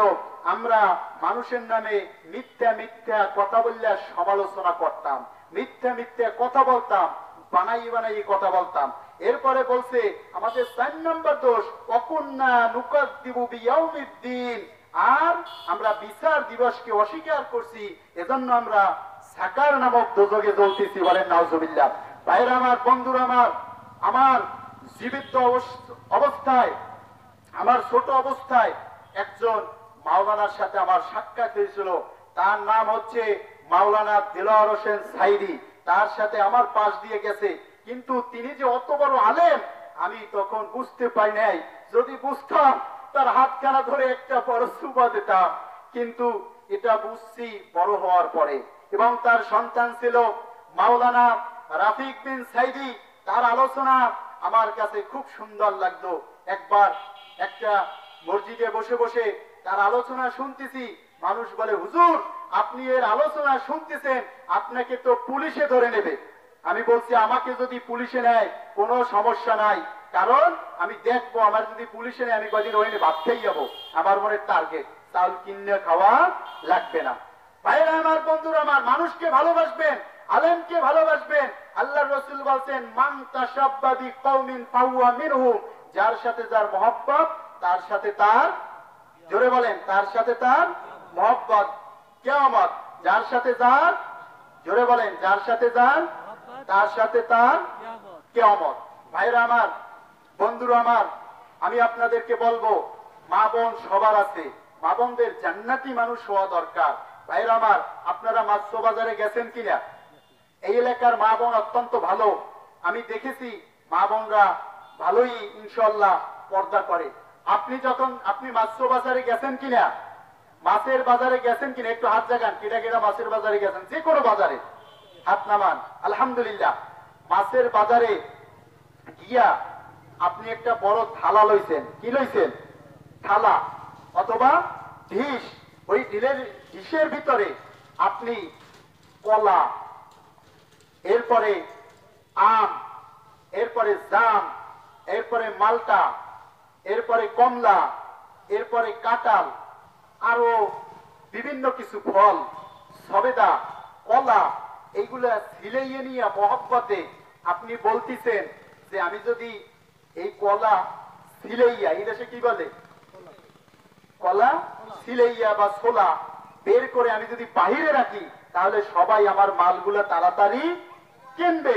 S1: আমরা মানুষের নামে মিথ্যা মিথ্যা কথা বললে সমালোচনা করতাম, মিথ্যা মিথ্যা কথা বলতাম, বানাই বানাই কথা বলতাম। এরপরে বলছে আমাদের চার নাম্বার দোষ, অকুন্না নুকাযযিবু বিয়াউমিদ্দিন, আর আমরা বিচার দিবসকে অস্বীকার করছি, এজন্য আমরা সাকার নামক দোজকে জ্বলতেছি। বলেন নাউজুবিল্লাহ। ভাইরা আমার, বন্ধুরা আমার, আমার জীবিত অবস্থায়, আমার ছোট অবস্থায় একজন মাওলানার সাথে আমার সাক্ষাৎ হয়েছিল। তার নাম হচ্ছে মাওলানা দেলোয়ার হোসেন সাইদি। তার সাথে আমার পাশ দিয়ে গেছে, কিন্তু তিনি যে অত বড় আলেম আমি তখন বুঝতে পাই নাই। যদি বুঝতাম তার হাতখানা ধরে একটা বড় সুবা দিতাম, কিন্তু এটা বুঝছি বড় হওয়ার পরে। এবং তার সন্তান ছিল মাওলানা রাফিক বিন সাইদি। তার আলোচনা আমার কাছে খুব সুন্দর লাগতো। একবার একটা মসজিদে বসে বসে তার আলোচনা শুনতেছি, মানুষ বলে হুজুর আপনি এর আলোচনা শুনতেছেন, আপনাকে তো পুলিশে ধরে নেবে। আমি বলছি আমাকে যদি পুলিশে নেয় কোনো সমস্যা নাই, কারণ আমি দেখবো আমার যদি পুলিশে নেয় আমি কদিন ওইনে ভাত খেয়ে যাবো, আমার মনে টার্গেট, চাউল কিনে খাওয়া লাগবে না। ভাইরা আমার, বন্ধুরা আমার, মানুষকে ভালোবাসবেন, আলেমকে ভালোবাসবেন। আল্লাহর রাসূল বলেন মান তাশাব্বা বিকওমিন ফাহুয়া মিনহুম, যার সাথে যার মহব্বত তার সাথে তার, জোরে বলেন, তার সাথে তার মহব্বত কিয়ামত, যার সাথে যার, জোরে বলেন, যার সাথে যার তার সাথে তার কিয়ামত। ভাইরা আমার, বন্ধুরা আমার, আমি আপনাদেরকে বলবো মা বোন সবার আছে, মা বোনদের জান্নাতি মানুষ হওয়া দরকার। ভাইরা আমার, আপনারা মাছ বাজারে গেছেন কিনা? এই এলাকার মা বোন অত্যন্ত ভালো, আমি দেখেছি মা বোনরা ভালোই ইনশাআল্লাহ পর্দা করে। আপনি মাছ বাজারে গেছেন কিনা? মাছের বাজারে গেছেন কিনা? একটু হাত জাগান, কেটা কেটা মাছের বাজারে গেছেন, যে কোনো বাজারে হাত নামান। আলহামদুলিল্লাহ। মাছের বাজারে গিয়া আপনি একটা বড় থালা লইছেন, কি লইছেন? থালা অথবা ডিশ। ওই ডিশের ভিতরে আপনি কলা, এরপরে আম, এরপরে জাম, এরপরে মালটা, এরপরে কমলা, এরপরে কাঁঠাল, আরো বিভিন্ন কিছু ফল, সবেদা, কলা, এইগুলা ছিলাইয়ে নিয়ে মহব্বতে আপনি বলতেছেন যে আমি যদি এই কলা ছিলাইয়া, এই দেশে কি বলে, কলা ছিলাইয়া বা ছোলা বের করে আমি যদি বাহিরে রাখি, তাহলে সবাই আমার মালগুলা তাড়াতাড়ি কিনবে,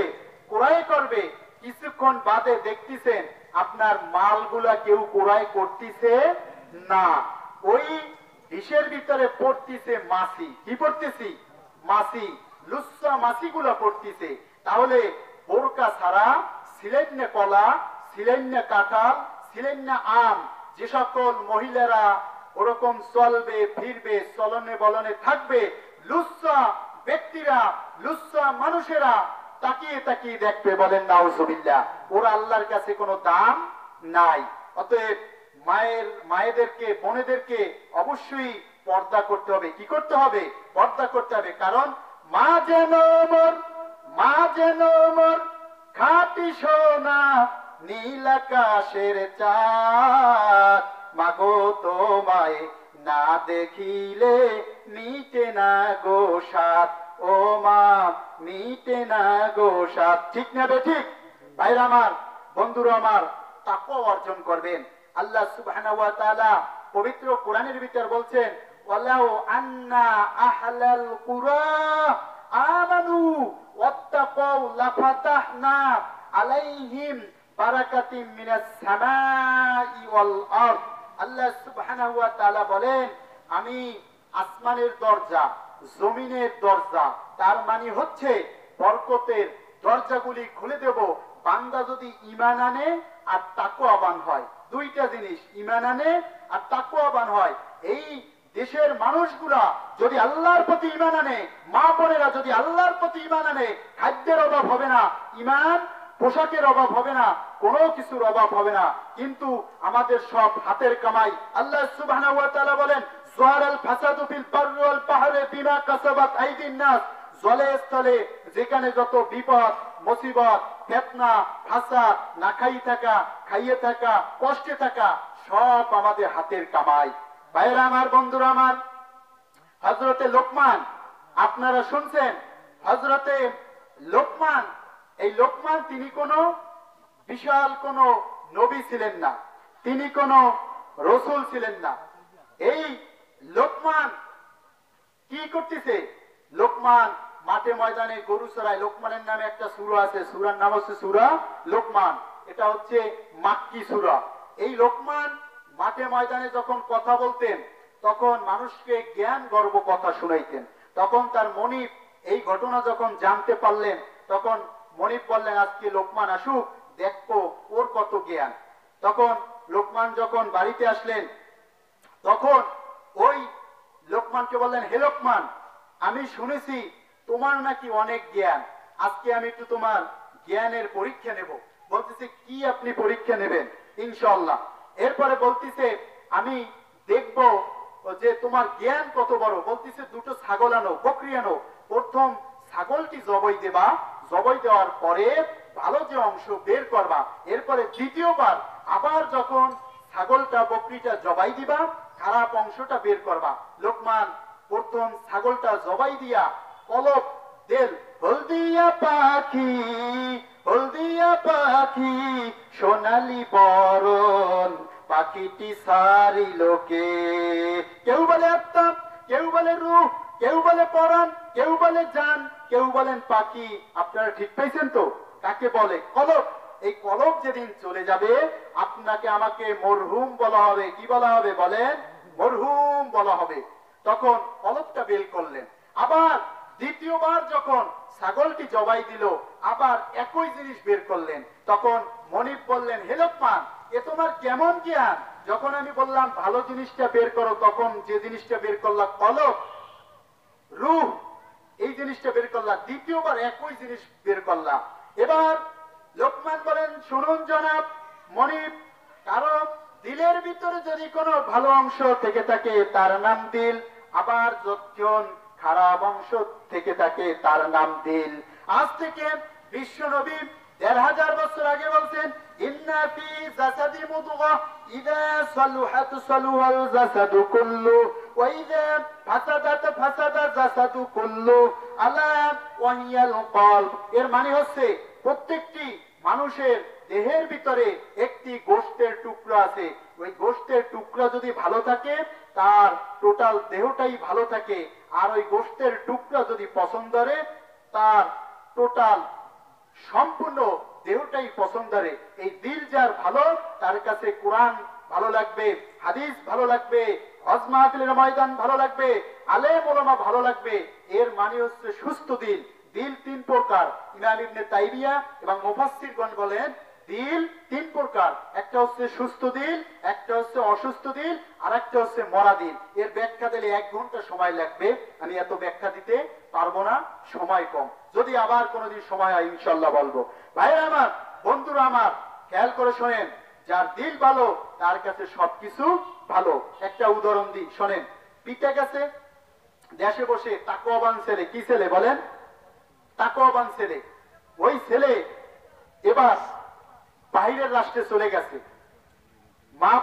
S1: ক্রয় করবে। কিছুক্ষণ বাদে দেখতেছেন আপনার মালগুলা কেউ ক্রয় করতেছে না, ওই ডিশের ভিতরে পড়তেছে মাছি। কি পড়তেছি? মাছি, লুচ্চা মাছিগুলা পড়তেছে। তাহলে বোরকা ছাড়া ছিলেন না কলা, ছিলেন না কাঁঠাল, ছিলেন না আম, যে সকল মহিলারা ওরকম চলবে ফিরবে, চলনে বলনে থাকবে, লুচ্চা ব্যক্তিরা, লুচ্চা মানুষেরা তাকিয়ে তাকিয়ে দেখবে। বলেন নাউজুবিল্লাহ। ওর আল্লাহর কাছে কোনো দাম নাই। অতএব মায়েদেরকে, বোনেদেরকে অবশ্যই পর্দা করতে হবে। কি করতে হবে? পর্দা করতে হবে। কারণ মা যেন মোর খাঁটি সোনা, নীল আকাশের চাঁদ, মাগো তোমায় না দেখিলে মিটে না গো সাত, ও মা মিটে না গো সাত। ঠিক না বে ঠিক? ভাইরা আমার, বন্ধুরা আমার তাকওয়া অর্জন করবেন। আল্লাহ সুবহানাহু ওয়া তাআলা পবিত্র কোরআনের ভিতর বলছেন, ওয়ালাউ আন্না আহলাল কুরা আমানু ওয়াত্তাকাউ লাফাতাহনা আলাইহিম বারাকাতিম মিনাস সামাই ওয়াল আরদ। আল্লাহ সুবহানাহু ওয়া তাআলা বলেন, আমি আসমানের দরজা, জমিনের দরজা, তার মানে হচ্ছে বরকতের দরজাগুলি খুলে দেব বান্দা যদি ঈমান আনে আর তাকওয়াবান হয়। দুইটা জিনিস, ঈমান আনে আর তাকওয়াবান হয়। এই দেশের মানুষগুলা যদি আল্লাহর প্রতি ঈমান আনে, মা বোনেরা যদি আল্লাহর প্রতি ঈমান আনে, খাদ্যের অভাব হবে না, ঈমান পোশাকের অভাব হবে না, কোনো কিছুর অভাব হবে না। কিন্তু আমাদের সব হাতের কামাই। আল্লাহ সুবহানাহু ওয়া তাআলা বলেন, যাহারাল ফাসাদু ফিল বাররি ওয়াল বাহরি বিমা কাসাবাত আইদিন নাস। জলে স্থলে যেখানে যত বিপদ মুসিবত, ফিতনা, ফাসাদ, না খাই থাকা, খাইয়ে থাকা, কষ্টে থাকা, সব আমাদের হাতের কামাই। ভাইরা আমার, বন্ধুরা আমার, হযরতে লোকমান আপনারা শুনছেন, হযরতে লোকমান, এই লোকমান তিনি কোনো বিশাল কোনো নবী ছিলেন না, তিনি কোনো রসুল ছিলেন না। এই লোকমান কি করতেছে? লোকমান মাঠে ময়দানে গরু চড়ায়। লোকমানের নামে একটা সূরা আছে, সূরার নাম হচ্ছে সূরা লোকমান। এটা হচ্ছে মাক্কি সূরা। এই লোকমান মাঠে ময়দানে যখন কথা বলতেন, তখন মানুষকে জ্ঞান গর্ব কথা শুনাইতেন। তখন তার মনিব এই ঘটনা যখন জানতে পারলেন, তখন মনিব বললেন, আজকে লোকমান আসুক, দেখবো ওর কত জ্ঞান। তখন লোকমান যখন বাড়িতে আসলেন, তখন ওই লোকমানকে বললেন, হে লোকমান, আমি শুনেছি তোমার নাকি অনেক জ্ঞান, আজকে আমি একটু তোমার জ্ঞানের পরীক্ষা নেব। বলতেছে, কি আপনি পরীক্ষা নেবেন? ইনশাআল্লাহ। এরপরে বলতেছে, আমি দেখব যে তোমার জ্ঞান কত বড়। বলতেছে, দুটো ছাগল আনো, বকরি আনো, প্রথম ছাগলটি জবাই দেবা, জবাই দেওয়ার পরে ভালো যে অংশ বের করবা, এরপরে দ্বিতীয়বার আবার যখন ছাগলটা বকরিটা জবাই দিবা, খারাপ অংশটা বের করবা। লোকমান প্রথম ছাগলটা জবাই দিয়া কলব দেল, হলদিয়া পাখি, হলদিয়া পাখি, সোনালি বরণ, পাখিটি সারি লোকে। কেউ বলে আত্মা, কেউ বলে রূহ, কেউ বলে পরাণ, কেউ বলে জান, কেউ বলেন পাখি। আপনারা ঠিক পাইছেন তো? কাকে বলে? কলব। এই কলব যেদিন চলে যাবে, আপনাকে আমাকে মরহুম বলা হবে। কি বলা হবে বলেন? মরহুম বলা হবে। তখন কলবটা বের করলেন। আবার দ্বিতীয়বার যখন ছাগলটি জবাই দিল, আবার একই জিনিস বের করলেন। তখন মনিব বললেন, হে লোকমান, এ তোমার কেমন জ্ঞান? যখন আমি বললাম ভালো জিনিসটা বের করো, তখন যে জিনিসটা বের করলা কলব, রূহ, এই জিনিসটা বের করলা, দ্বিতীয়বার একই জিনিস বের করলা। এবার লোকমান বলেন, শুনুন জনাব মনিব, কারণ দিলের ভিতরে যদি কোনো ভালো অংশ থেকে থাকে তার নাম দিল, আবার যখন খারাপ অংশ থেকে থাকে তার নাম দিল। আজ থেকে বিশ্ব নবী ১৫০০ বছর আগে বলছেন, ইন্না ফি জাসাদি মুদগা ইযা সালুহাত সালুহাল জাসাদু কুল্লু ওয়া ইযা ফাসাদাত ফাসাদা জাসাদু কুল্লু আলা ওয়া হিয়াল কলব। এর মানে হচ্ছে প্রত্যেকটি মানুষের দেহের ভিতরে একটি গোশতের টুকরা আছে। ওই গোশতের টুকরা যদি ভালো থাকে, তার টোটাল দেহটাই ভালো থাকে। আর ওই গোশতের টুকরা যদি পছন্দ করে, তার টোটাল সম্পূর্ণ দেহটাই পছন্দ করে। এই দিল যার ভালো, তার কাছে কোরআন ভালো লাগবে, হাদিস ভালো লাগবে, হজ মাহফিলের ময়দান ভালো লাগবে, আলেম ওলামা ভালো লাগবে। এর মানে হচ্ছে সুস্থ দিল। দিল তিন প্রকার। ইমাম ইবনে তাইমিয়া এবং মুফাসসিরগণ বলেন, দিল তিন প্রকার। একটা হচ্ছে সুস্থ দিল, একটা হচ্ছে অসুস্থ দিল, আর একটা হচ্ছে মরা দিল। এর ব্যাখ্যা দিলে 1 ঘন্টা সময় লাগবে, আমি এত ব্যাখ্যা দিতে পারবো না, সময় কম। যদি আবার কোনোদিন সময় হয় ইনশাআল্লাহ বলবো। ভাইরা আমার, বন্ধুরা আমার, খেয়াল করে শোনেন, যার দিল ভালো তার কাছে সবকিছু ভালো। একটা উদাহরণ দিই, শোনেন। পিতা গেছে দেশে বসে, তাকওয়াবান ছেলে। কি ছেলে বলেন? তাকওয়াবান ছেলে। ওই ছেলে এবার বাইরের রাষ্ট্রে চলে গেছে। মা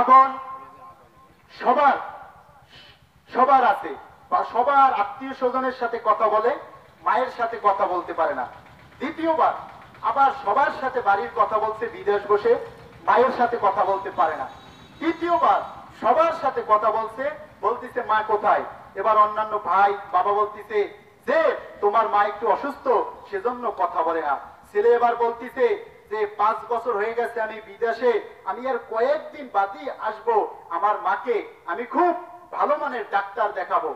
S1: বোন সবার আছে, বা সবার আত্মীয় স্বজনের সাথে কথা বলে, মায়ের সাথে কথা বলতে পারে না। দ্বিতীয়বার আবার সবার সাথে বাড়ির কথা বলছে, বিদেশ বসে মায়ের সাথে কথা বলতে পারে না। দ্বিতীয়বার সবার সাথে কথা বলছে, বলতেছে মা কোথায়। এবার অন্যান্য ভাই বাবা বলতেছে যে তোমার মা একটু অসুস্থ, সেজন্য কথা বলে না। ছেলে এবার বলতেছে যে 5 বছর হয়ে গেছে আমি বিদেশে, আমি আর কয়েকদিন বাদই আসবো, আমার মাকে আমি খুব ভালো মানের ডাক্তার দেখাবো।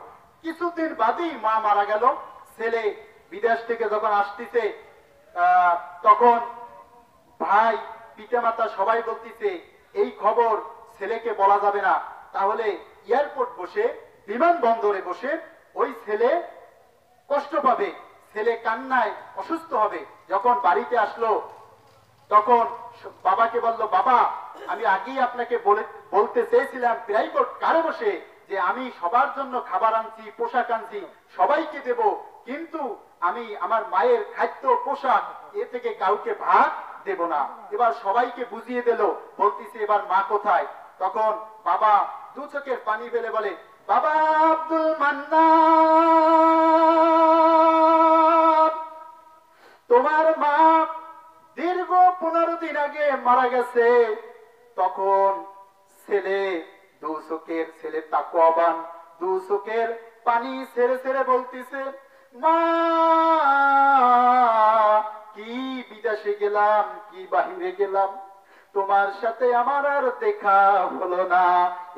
S1: কিছুদিন বাদই মা মারা গেল। ছেলে বিদেশ থেকে যখন আসতেছে তখন ভাই পিতামাতা সবাই বলতেছে এই খবর ছেলেকে বলা যাবে না, তাহলে এয়ারপোর্ট বসে বিমানবন্দরে বসে ওই ছেলে কষ্ট পাবে, ছেলে কান্নায় অসুস্থ হবে। যখন বাড়িতে আসলো তখন বাবাকে বলল, বাবা আমি আগেই আপনাকে বলতে চেয়েছিলাম প্রাইভেট কারে বসে যে আমি সবার জন্য খাবার আনছি, পোশাক আনছি, সবাইকে দেব, কিন্তু আমি আমার মায়ের খাদ্য পোশাক এ থেকে কাউকে ভাগ দেব না। এবার সবাইকে বুঝিয়ে দিল, বলতেছে এবার মা কোথায়। তখন বাবা দু চোখের পানি ফেলে বলে, বাবা আব্দুল মান্নান, তোমার মা দীর্ঘ 15 দিন আগে মারা গেছে। তখন ছেলে দু চোখের, ছেলে তাকওয়াবান, দু চোখের পানি ছেড়ে ছেড়ে বলতেছে, মা কি বিদেশে গেলাম, কি বাহিরে গেলাম, তোমার সাথে আমার আর দেখা হলো না।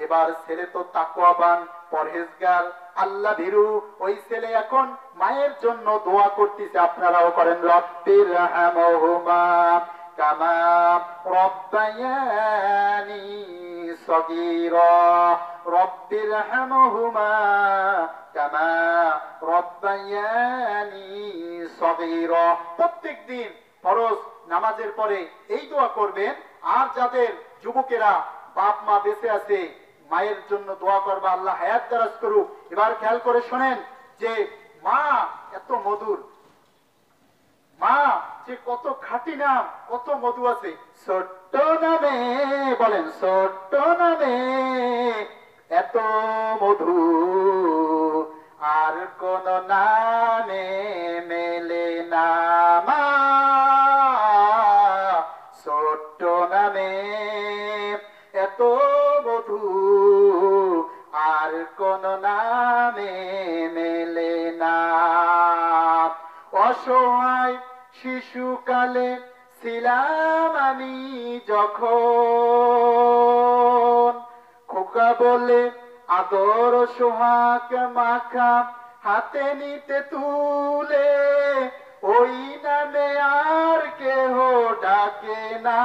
S1: এবার ছেলে তো তাকওয়াবান, পরহেজগার, আল্লাহ ভীরু, ওই ছেলে এখন মায়ের জন্য দোয়া করতেছে। আপনারাও করেন, রব্বির রহমহুমা কামা রব্বায়ানি সগীরা, রব্বির রহমহুমা কামা রব্বায়ানি সগীরা। প্রত্যেকদিন ফরজ নামাজের পরে এই দোয়া করবেন। আর যাদের যুবকেরা বাপ মা বেঁচে আছে, মায়ের জন্য দোয়া করবা, আল্লাহ হায়াত দারাজ করুক। এবার খেয়াল করে শোনেন যে মা এত মধুর, মা যে কত খাঁটি নাম, কত মধু আছে। ছোট্ট নামে, বলেন ছোট্ট নামে এত মধু আর কোন নামে মেলে না। মা ছোট্ট নামে এত মধু আর কোন নামে মেলে না। অসহায় শিশুকালে ছিলাম আমি যখন, খোকা বলে আদর সোহাগ মাখা হাতে নিতে তুলে, ওই নামে আর কেহ ডাকে না।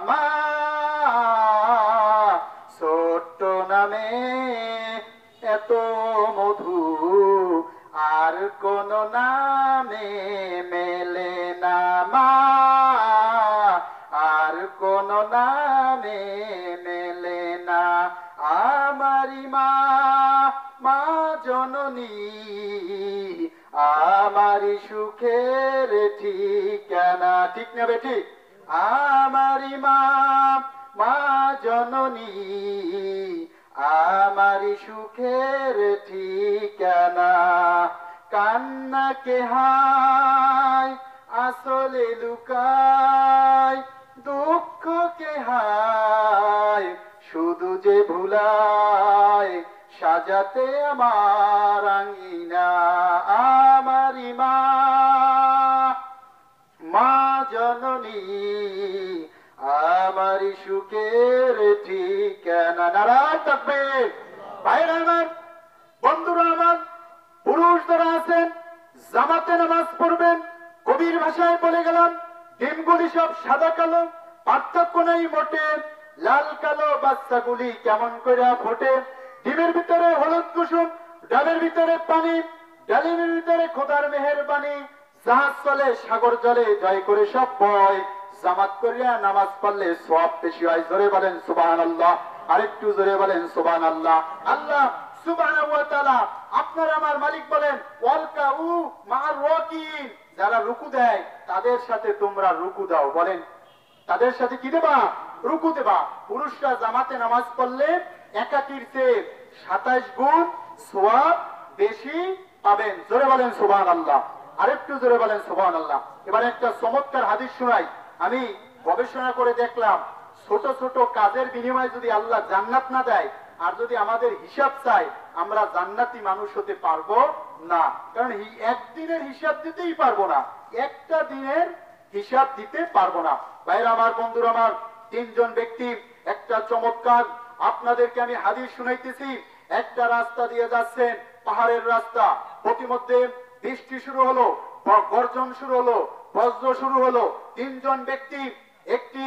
S1: মা ছোট্ট নামে এত মধু আর কোন নামে মেলে না। মা আর কোন নামে মেলে না। আমারি মা, মা জননী, আমারি সুখের ঠিকানা। ঠিক না বেটি? আমারি মা, মা জননী, আমারি সুখের ঠিকানা। কান্নাকে হায় আসলে লুকায়, দুঃখকে হায় শুধু যে ভুলায়, সাজাতে আমার আঙ্গিনা। আমারি মা, মা জননী, আমারি সুখের ঠিকানা। নারায়ণ তাকবীর। ভাইরা আমার, বন্ধুরা আমার, পুরুষ যারা আছেন জামাতে নামাজ পড়বেন। কবির ভাষায় বলে গেলাম, ডিমগুলি সব সাদা কালো, পার্থক্য নেই মোটে, লাল কালো বাচ্চাগুলি কেমন করে ফোটে। ডিমের ভিতরে হলুদ কুসুম, ডাবের ভিতরে পানি, ডালিমের ভিতরে খোদার মেহেরবানি। জাহাজ চলে সাগর জলে, জয় করে সব বয়, জামাত করিয়া নামাজ পড়লে সওয়াব বেশি হয়। জোরে বলেন সুবহানাল্লাহ, আরেকটু জোরে বলেন সুবহানাল্লাহ। আল্লাহ সুবহানাহু ওয়া তাআলা আপনার আমার মালিক বলেন, ওয়ালকাউ মা'আর রাকিন, যারা রুকু দেয় তাদের সাথে তোমরা রুকু দাও। বলেন তাদের সাথে কি দেবা? রুকু দেবা। পুরুষরা জামাতে নামাজ পড়লে একাকির চেয়ে 27 গুণ সওয়াব বেশি পাবেন। জোরে বলেন সুবহানাল্লাহ। আরেকটু জোরে বলেন সুবহানাল্লাহ। এবার একটা চমৎকার হাদিস শোনাই। আমি গবেষণা করে দেখলাম, ছোট ছোট কাজের বিনিময়ে যদি আল্লাহ জান্নাত না দেয়, আর যদি আমাদের হিসাব চাই, আমরা জান্নাতি মানুষ হতে পারবো না। কারণ একদিনের হিসাব দিতেই পারবো না, একটা দিনের হিসাব দিতে পারবো না। ভাইরা আমার, বন্ধুরা আমার, তিনজন ব্যক্তি, একটা চমৎকার আপনাদেরকে আমি হাদিস শুনাইতেছি। একটা রাস্তা দিয়ে যাচ্ছেন, পাহাড়ের রাস্তা, প্রতিমধ্যে বৃষ্টি শুরু হলো, গর্জন শুরু হলো, বজ্র শুরু হলো। তিনজন ব্যক্তি একটি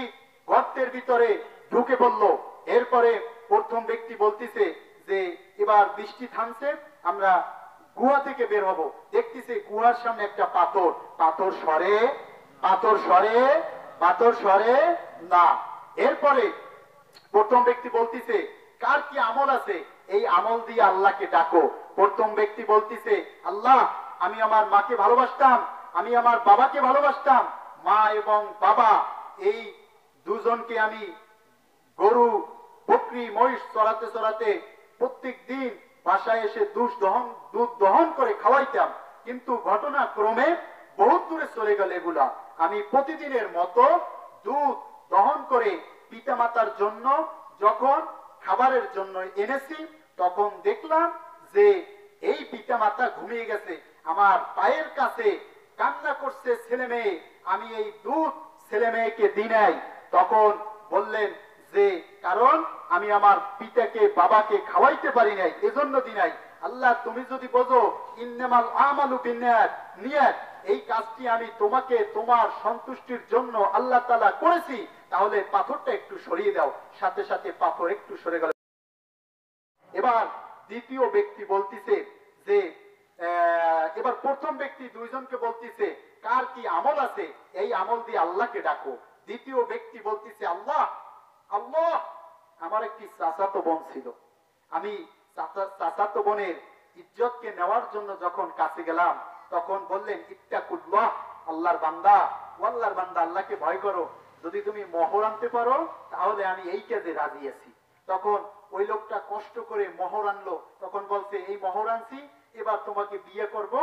S1: গর্তের ভিতরে ঢুকে পড়লো। এরপরে প্রথম ব্যক্তি বলতেছে যে এবার বৃষ্টি থামছে, আমরা গুহা থেকে বের হব। দেখতেছে গুহার সামনে একটা পাথর, পাথর সরে, পাথর সরে, পাথর সরে না। এরপরে প্রথম ব্যক্তি বলতেছে কার কি আমল আছে, এই আমল দিয়ে আল্লাহকে ডাকো। প্রথম ব্যক্তি বলতেছে আল্লাহ, আমি আমার মাকে ভালোবাসতাম, আমি আমার বাবাকে ভালোবাসতাম। মা এবং বাবা এই দুজনকে আমি গরু, বকরি, মহিষ চড়াতে চড়াতে প্রত্যেক দিন বাসায় এসে দুধ দহন করে খাওয়াইতাম। কিন্তু ঘটনাক্রমে বহুত দূরে চলে গেল এগুলা। আমি প্রতিদিনের মতো দুধ দহন করে পিতামাতার জন্য যখন খাবারের জন্য এনেছি, তখন দেখলাম যে এই পিতামাতা ঘুমিয়ে গেছে, আমার পায়ের কাছে কান্না করছে ছেলে মেয়ে। আমি এই দুধ ছেলে মেয়েকে দিই নাই। তখন বললেন যে কারণ আমি আমার পিতাকে, বাবাকে খাওয়াইতে পারি নাই, এজন্য দিই নাই। আল্লাহ, তুমি যদি বোঝো ইন্নামাল আমালু বিন্নিয়াত, নিয়ত, এই কাজটি আমি তোমাকে তোমার সন্তুষ্টির জন্য আল্লাহ তাআলা করেছি, তাহলে পাথরটা একটু সরিয়ে দাও। সাথে সাথে পাথর একটু সরে গেল। এবার দ্বিতীয় ব্যক্তি বলতিছে যে এবার প্রথম ব্যক্তি দুইজনকে বলতিছে কার কি আমল আছে, এই আমল দিয়ে আল্লাহকে ডাকো। দ্বিতীয় ব্যক্তি বলতিছে আল্লাহ, আল্লাহ, আমার একটি চাচাতো বোন ছিল, আমি চাচাতো বোনের ইজ্জতকে নেওয়ার জন্য যখন কাছে গেলাম, তখন বললেন ইত্তাকুল্লাহ, আল্লাহর বান্দা, আল্লাহর বান্দা, আল্লাহকে ভয় করো। যদি তুমি মোহর আনতে পারো তাহলে আমি এই কাজে রাজি আছি। তখন ওই লোকটা কষ্ট করে মোহর আনলো। তখন বলছে এই মোহর আনছি, এবার তোমাকে বিয়ে করব,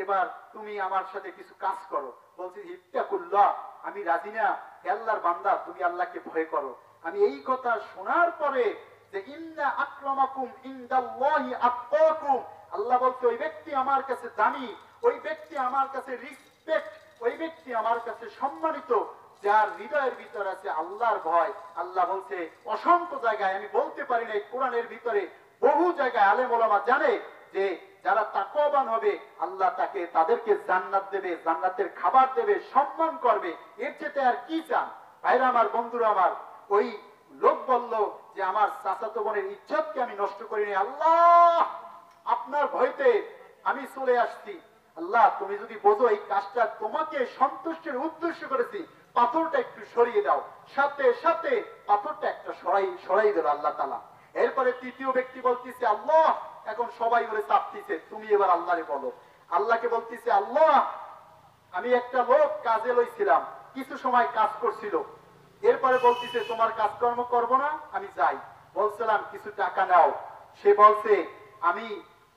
S1: এবার তুমি আমার সাথে কিছু কাজ করো। বলছে ইত্তাকুল্লাহ, আমি রাজি না, আল্লাহর বান্দা, তুমি আল্লাহকে ভয় করো। আমি এই কথা শোনার পরে যে ইন্না আক্রামাকুম ইনদাল্লাহি আতকাকুম, আল্লাহ বলছে ওই ব্যক্তি আমার কাছে দামি, ওই ব্যক্তি আমার কাছে রিসপেক্ট, ওই ব্যক্তি আমার কাছে সম্মানিত, যার হৃদয়ের ভিতর আছে আল্লাহর ভয়। আল্লাহ বলছে অসংখ্য জায়গায়, আমি বলতে পারি না, কোরআনের ভিতরে বহু জায়গায় আলেম ওলামা জানে যে যারা তাকওয়াবান হবে আল্লাহ তাদেরকে জান্নাত দেবে, জান্নাতের খাবার দেবে, সম্মান করবে। এর চেয়ে আর কি চান? ভাইরা আমার, বন্ধুরা আমার, ওই লোক বলল যে আমার চাচাতো বোনের ইজ্জতকে আমি নষ্ট করিনি, আল্লাহ আপনার ভয়তে আমি চলে আসছি। আল্লাহ, তুমি যদি বোঝো এই কাজটা তোমাকে সন্তুষ্টির উদ্দেশ্য করেছি, পাথরটা একটু সরিয়ে দাও। সাথে সাথে পাথরটা একটা সরাই দিল আল্লাহ তাআলা। এরপরে তৃতীয় ব্যক্তি বলতেছে আল্লাহ, এখন সবাই বলে চাপতেছে, তুমি এবার আল্লাহরে বলো। আল্লাহকে বলতেছে আল্লাহ, আমি একটা লোক কাজে লইছিলাম, কিছু সময় কাজ করছিল, এরপরে বলতেছে তোমার কাজকর্ম করব না, আমি যাই। বলছিলাম কিছু টাকা নাও, সে বলছে আমি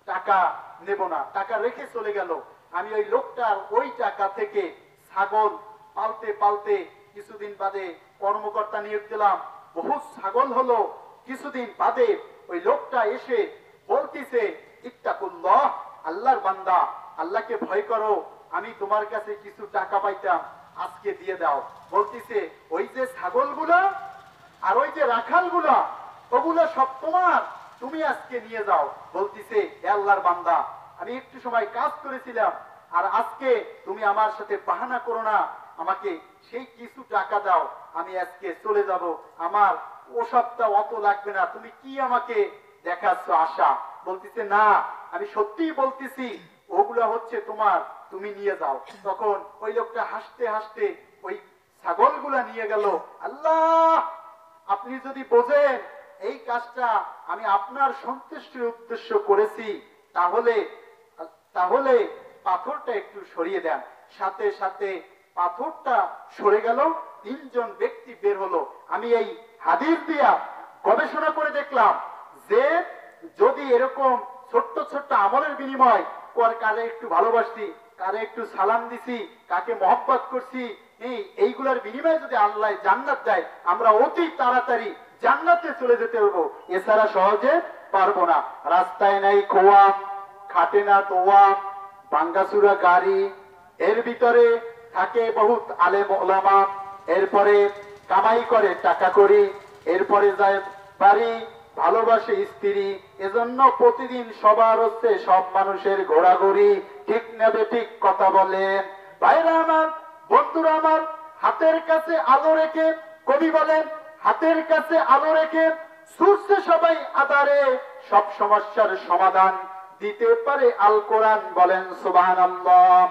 S1: টাকা নেব না, টাকা রেখে চলে গেল। আমি ওই লোকটার ওই টাকা থেকে ছাগল পালতে পালতে কিছুদিন বাদে কর্মকর্তা নিয়োগ দিলাম, বহু ছাগল হলো। কিছুদিন বাদে ওই লোকটা এসে বলতিছে ইত্তাকুল্লাহ, আল্লাহর বান্দা, আল্লাহকে ভয় করো, আমি তোমার কাছে কিছু টাকা পাইতাম, আজকে দিয়ে দাও। বলতিছে ওই যে ছাগলগুলা আর ওই যে রাখালগুলা, ওগুলা সব তোমার, তুমি আজকে নিয়ে যাও। বলতিছে হে আল্লাহর বান্দা, আমি একটু সময় কাজ করেছিলাম, আর আজকে তুমি আমার সাথে বাহানা করো না, আমাকে সেই কিছু টাকা দাও, আমি আজকে চলে যাব, আমার ওসবটা অত লাগবে না, তুমি কি আমাকে দেখাচ্ছ আশা? বলতিছে না, আমি সত্যিই বলতেছি, ওগুলা হচ্ছে তোমার, তুমি নিয়ে যাও। তখন ওই লোকটা হাসতে হাসতে ওই ছাগলগুলা নিয়ে গেল। আল্লাহ, আপনি যদি বোঝেন এই কাজটা আমি আপনার সন্তুষ্টির উদ্দেশ্য করেছি, তাহলে তাহলে পাথরটা একটু সরিয়ে দেন। সাথে সাথে পাথরটা সরে গেল, তিনজন ব্যক্তি বের হলো। আমি এই হাদিস দিয়া গবেষণা করে দেখলাম যে যদি এরকম ছোট্ট ছোট্ট আমলের বিনিময় কারে একটু ভালোবাসি, কারে একটু সালাম দিছি, কাকে মহব্বত করছি, এইগুলার বিনিময়ে যদি আল্লাহ জান্নাত দেয়, আমরা অতি তাড়াতাড়ি জান্নাতে চলে যেতে পারবো, এছাড়া সহজে পারবো না। রাস্তায় নাই খোয়া, খাটে না তোয়া, ভাঙ্গাচুরা গাড়ি, এর ভিতরে থাকে বহুত আলেম ওলামা, এরপরে কামাই করে টাকা করি, এরপরে যায় বাড়ি, ভালোবাসে স্ত্রী, এজন্য প্রতিদিন সবার হচ্ছে সব মানুষের ঘোরাঘুরি। ঠিক নেবে ঠিক কথা বলেন ভাইরা আমার, বন্ধুরা আমার, হাতের কাছে আলো রেখে, কবি বলেন হাতের কাছে আলো রেখে ছুটছে সবাই আধারে, সব সমস্যার সমাধান দিতে পারে আল কোরআন, বলেন সুবহানাল্লাহ।